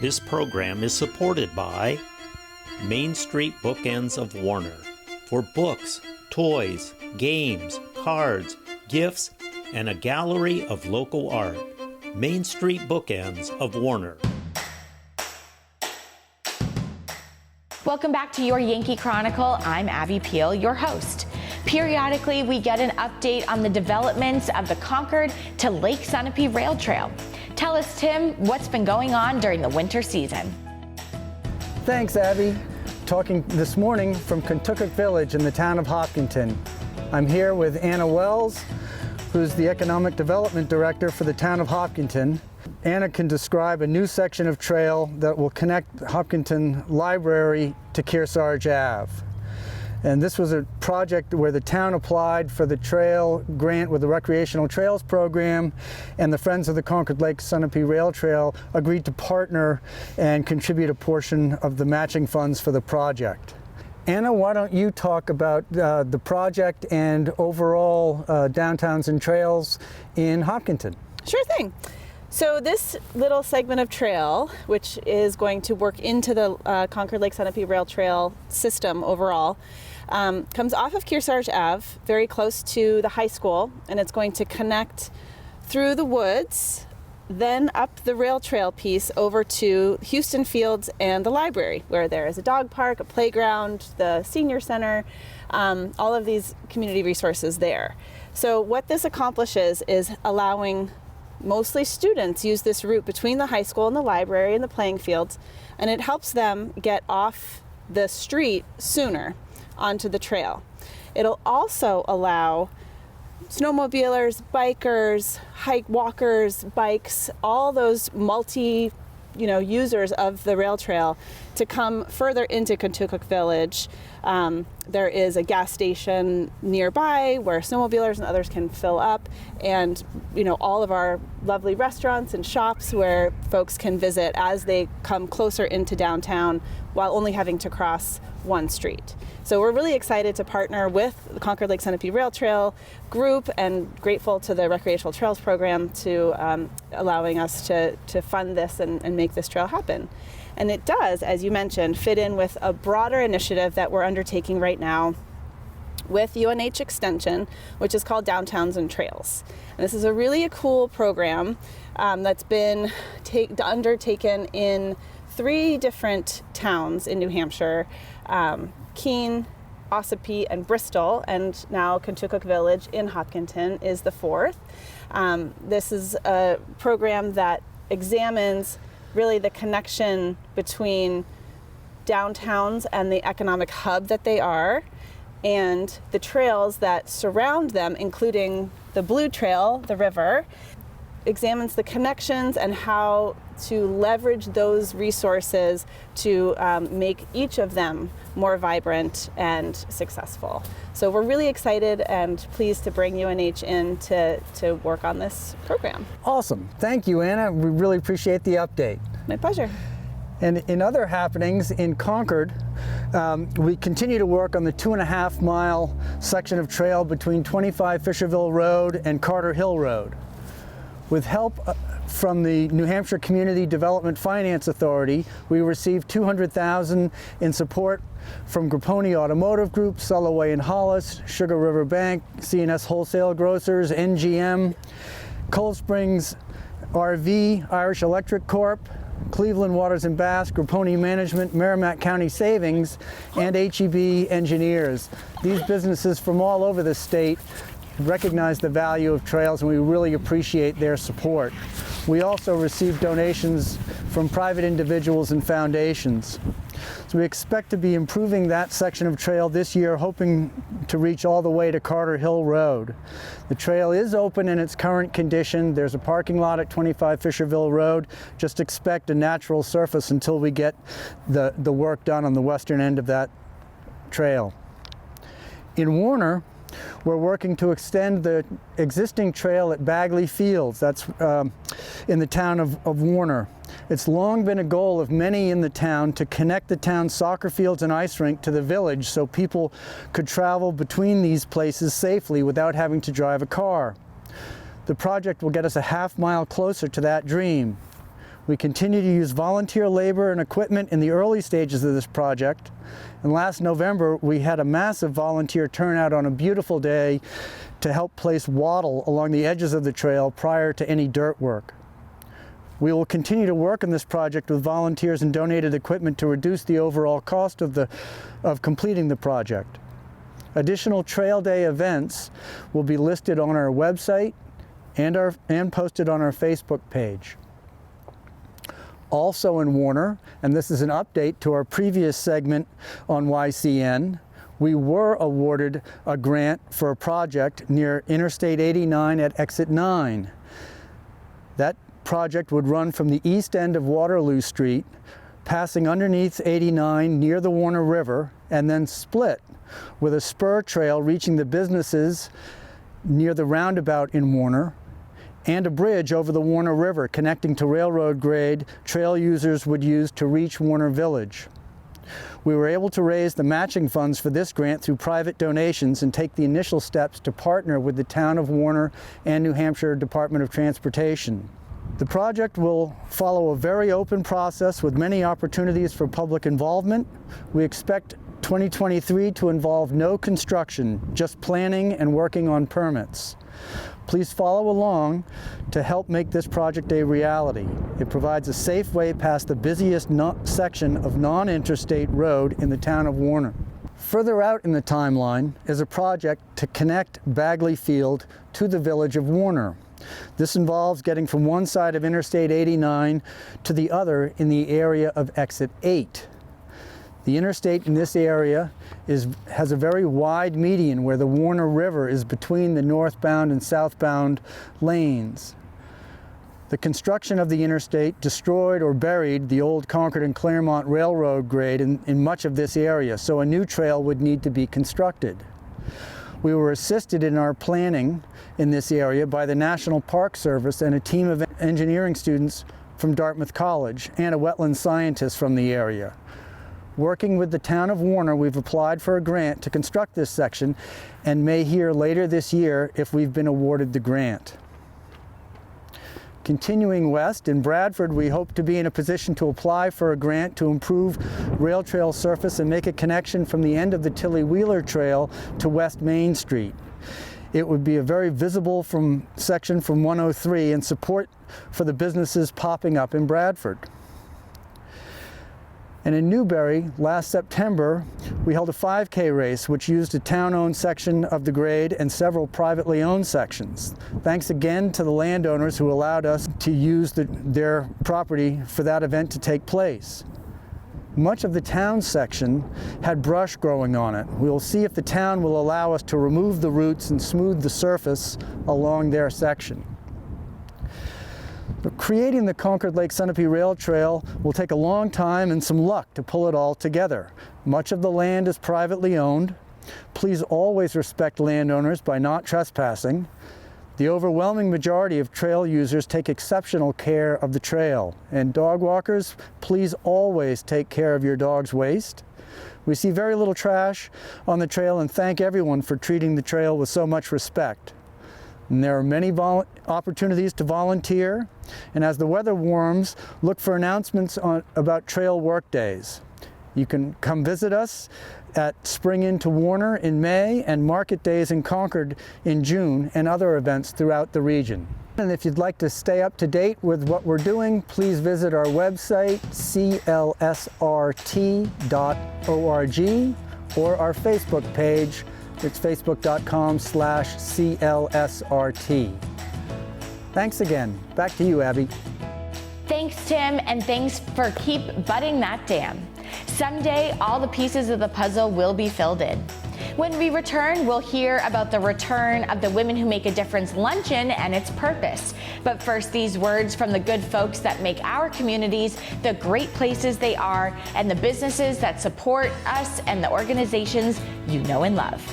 This program is supported by Main Street Bookends of Warner for books, toys, games, cards, gifts, and a gallery of local art. Main Street Bookends of Warner. Welcome back to Your Yankee Chronicle. I'm Abby Peel, your host. Periodically, we get an update on the developments of the Concord to Lake Sunapee Rail Trail. Tell us, Tim, what's been going on during the winter season? Thanks, Abby. Talking this morning from Kentucky Village in the town of Hopkinton. I'm here with Anna Wells, who's the Economic Development Director for the town of Hopkinton. Anna can describe a new section of trail that will connect Hopkinton Library to Kearsarge Ave. And this was a project where the town applied for the trail grant with the Recreational Trails Program, and the Friends of the Concord Lake Sunapee Rail Trail agreed to partner and contribute a portion of the matching funds for the project. Anna, why don't you talk about the project and overall downtowns and trails in Hopkinton? Sure thing. So this little segment of trail, which is going to work into the Concord Lake Sunapee Rail Trail system overall, comes off of Kearsarge Ave, very close to the high school, and it's going to connect through the woods, then up the rail trail piece over to Houston Fields and the library, where there is a dog park, a playground, the senior center, all of these community resources there. So what this accomplishes is allowing mostly students use this route between the high school and the library and the playing fields, and it helps them get off the street sooner onto the trail. It'll also allow snowmobilers, bikers, walkers, bikes, all those users of the rail trail to come further into Kentucky Village. There is a gas station nearby where snowmobilers and others can fill up, and all of our lovely restaurants and shops where folks can visit as they come closer into downtown while only having to cross one street. So we're really excited to partner with the Concord Lake Sunapee Rail Trail group, and grateful to the Recreational Trails Program to allowing us to fund this and make this trail happen. And it does, as you mentioned, fit in with a broader initiative that we're undertaking right now with UNH Extension, which is called Downtowns and Trails. And this is a really cool program that's been undertaken in 3 different towns in New Hampshire, Keene, Ossipee, and Bristol, and now Kentucky Village in Hopkinton is the 4th. This is a program that examines really the connection between downtowns and the economic hub that they are, and the trails that surround them, including the Blue Trail, the river, examines the connections and how to leverage those resources to make each of them more vibrant and successful. So we're really excited and pleased to bring UNH in to work on this program. Awesome. Thank you, Anna. We really appreciate the update. My pleasure. And in other happenings in Concord, we continue to work on the 2.5-mile section of trail between 25 Fisherville Road and Carter Hill Road. With help from the New Hampshire Community Development Finance Authority, we received $200,000 in support from Grapponi Automotive Group, Sulloway and Hollis, Sugar River Bank, C&S Wholesale Grocers, NGM, Cold Springs RV, Irish Electric Corp., Cleveland Waters and Bass, Grapponi Management, Merrimack County Savings, and HEB Engineers. These businesses from all over the state recognize the value of trails, and we really appreciate their support. We also receive donations from private individuals and foundations. So we expect to be improving that section of trail this year, hoping to reach all the way to Carter Hill Road. The trail is open in its current condition. There's a parking lot at 25 Fisherville Road. Just expect a natural surface until we get the work done on the western end of that trail. In Warner, we're working to extend the existing trail at Bagley Fields. That's in the town of Warner. It's long been a goal of many in the town to connect the town's soccer fields and ice rink to the village so people could travel between these places safely without having to drive a car. The project will get us a half-mile closer to that dream. We continue to use volunteer labor and equipment in the early stages of this project. And last November, we had a massive volunteer turnout on a beautiful day to help place wattle along the edges of the trail prior to any dirt work. We will continue to work on this project with volunteers and donated equipment to reduce the overall cost of completing the project. Additional Trail Day events will be listed on our website and posted on our Facebook page. Also in Warner, and this is an update to our previous segment on YCN, we were awarded a grant for a project near Interstate 89 at Exit 9. That project would run from the east end of Waterloo Street, passing underneath 89 near the Warner River, and then split with a spur trail reaching the businesses near the roundabout in Warner, and a bridge over the Warner River connecting to railroad grade trail users would use to reach Warner Village. We were able to raise the matching funds for this grant through private donations and take the initial steps to partner with the town of Warner and New Hampshire Department of Transportation. The project will follow a very open process with many opportunities for public involvement. We expect 2023 to involve no construction, just planning and working on permits. Please follow along to help make this project a reality. It provides a safe way past the busiest section of non-interstate road in the town of Warner. Further out in the timeline is a project to connect Bagley Field to the village of Warner. This involves getting from one side of Interstate 89 to the other in the area of Exit 8. The interstate in this area has a very wide median where the Warner River is between the northbound and southbound lanes. The construction of the interstate destroyed or buried the old Concord and Claremont Railroad grade in much of this area, so a new trail would need to be constructed. We were assisted in our planning in this area by the National Park Service and a team of engineering students from Dartmouth College and a wetland scientist from the area. Working with the town of Warner, we've applied for a grant to construct this section and may hear later this year if we've been awarded the grant. Continuing west, in Bradford, we hope to be in a position to apply for a grant to improve rail trail surface and make a connection from the end of the Tilly Wheeler Trail to West Main Street. It would be a very visible section from 103 and support for the businesses popping up in Bradford. And in Newbury, last September, we held a 5K race which used a town-owned section of the grade and several privately owned sections. Thanks again to the landowners who allowed us to use their property for that event to take place. Much of the town section had brush growing on it. We will see if the town will allow us to remove the roots and smooth the surface along their section. But creating the Concord Lake Sunapee Rail Trail will take a long time and some luck to pull it all together. Much of the land is privately owned. Please always respect landowners by not trespassing. The overwhelming majority of trail users take exceptional care of the trail. And dog walkers, please always take care of your dog's waste. We see very little trash on the trail and thank everyone for treating the trail with so much respect. And there are many opportunities to volunteer, and as the weather warms, look for announcements about trail work days. You can come visit us at Spring Into Warner in May and Market Days in Concord in June and other events throughout the region. And if you'd like to stay up to date with what we're doing, please visit our website, clsrt.org, or our Facebook page. It's facebook.com/CLSRT. Thanks again. Back to you, Abby. Thanks, Tim, and thanks for keep budding that dam. Someday, all the pieces of the puzzle will be filled in. When we return, we'll hear about the return of the Women Who Make a Difference luncheon and its purpose. But first, these words from the good folks that make our communities the great places they are, and the businesses that support us and the organizations you know and love.